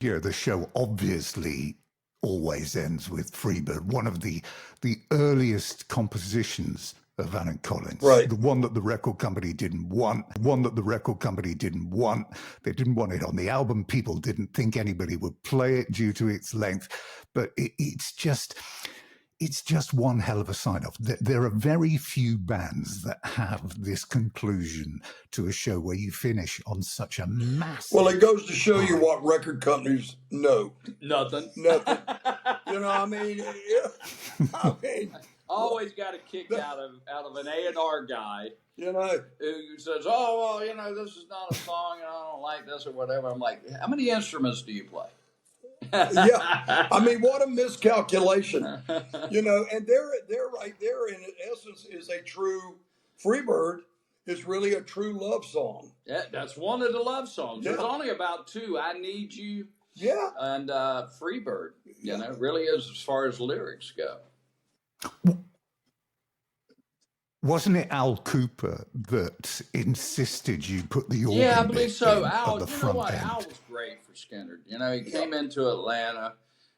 The show obviously always ends with Freebird, one of the earliest compositions of Allen Collins, Right. the one that the record company didn't want, They didn't want it on the album. People didn't think anybody would play it due to its length, but it's just one hell of a sign-off. There are very few bands that have this conclusion to a show where you finish on such a massive... Well, it goes to show you what record companies know. Nothing. I mean, always got a kick out of an A&R guy, who says, "Oh, well, this is not a song, and I don't like this or whatever." I'm like, "How many instruments do you play?" Yeah, I mean, what a miscalculation, and they're right there. In essence, is a true Freebird is really a true love song. Yeah, that's one of the love songs. Yeah. There's only about two. I Need You. Yeah, and Freebird. Really is as far as lyrics go. Wasn't it Al Cooper that insisted you put the organ? Yeah, I believe so. Al, the you know front what? end? Al was great for Skynyrd. He came into Atlanta,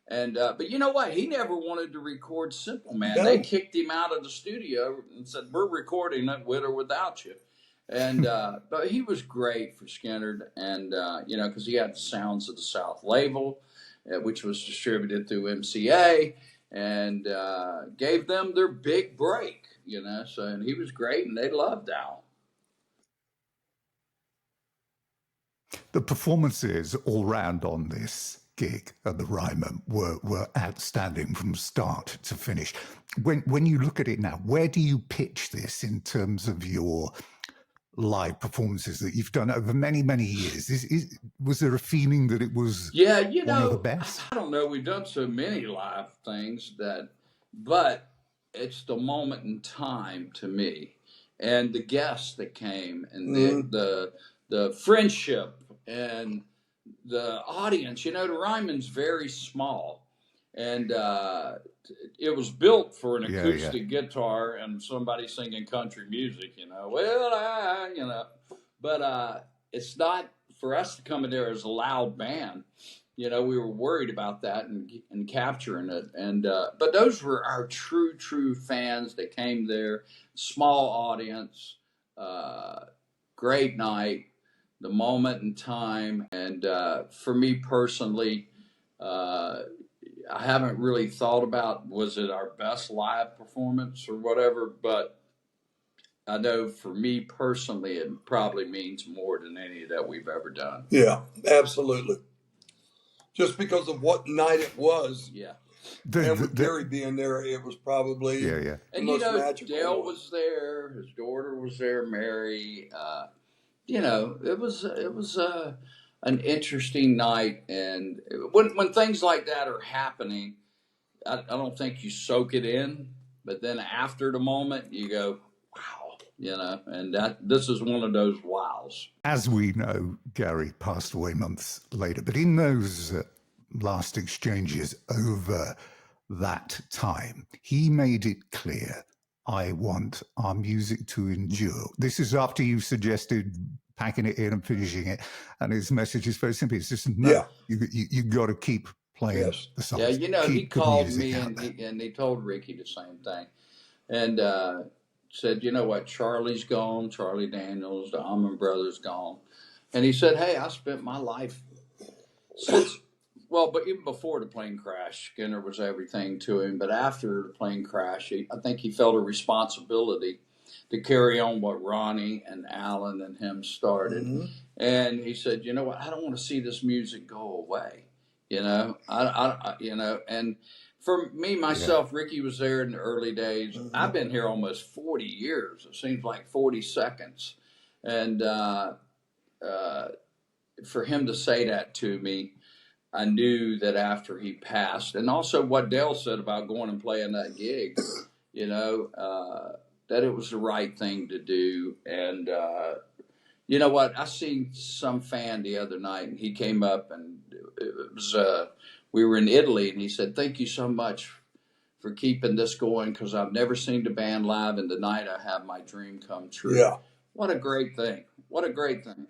and but you know what? He never wanted to record Simple Man. No. They kicked him out of the studio and said, "We're recording it with or without you." And but he was great for Skynyrd, and because he had the Sounds of the South label, which was distributed through MCA, and gave them their big break. So and he was great, and they loved Al. The performances all round on this gig at the Ryman were outstanding from start to finish. When you look at it now, where do you pitch this in terms of your live performances that you've done over many, many years? Was there a feeling that it was one of the best? I don't know. We've done so many live things but it's the moment in time to me, and the guests that came, and the friendship and the audience. The Ryman's very small, and it was built for an acoustic guitar and somebody singing country music. But it's not for us to come in there as a loud band. We were worried about that and capturing it. And but those were our true fans that came there. Small audience, great night, the moment in time. And for me personally, I haven't really thought about, was it our best live performance or whatever, but I know for me personally, it probably means more than any that we've ever done. Yeah, absolutely. Just because of what night it was. Yeah. And with Gary being there, it was probably and Dale was there, his daughter was there, Mary. It was an interesting night, and when things like that are happening, I don't think you soak it in, but then after the moment, you go, wow, and this is one of those wows. As we know, Gary passed away months later, but in those last exchanges over that time, he made it clear, I want our music to endure. This is after you suggested packing it in and finishing it, and his message is very simple. It's just, you got to keep playing the songs. Yeah, he called me and he told Rickey the same thing. And said, you know what, Charlie's gone, Charlie Daniels, the Allman Brothers gone. And he said, hey, I spent my life since, but even before the plane crash, Skynyrd was everything to him. But after the plane crash, I think he felt a responsibility to carry on what Ronnie and Alan and him started. Mm-hmm. And he said, you know what, I don't want to see this music go away. And for me, myself, Rickey was there in the early days. Mm-hmm. I've been here almost 40 years. It seems like 40 seconds. And for him to say that to me, I knew that after he passed, and also what Dale said about going and playing that gig, that it was the right thing to do. And you know what? I seen some fan the other night, and he came up, and it was we were in Italy, and he said, "Thank you so much for keeping this going, because I've never seen the band live, and tonight I have my dream come true." Yeah. What a great thing! What a great thing!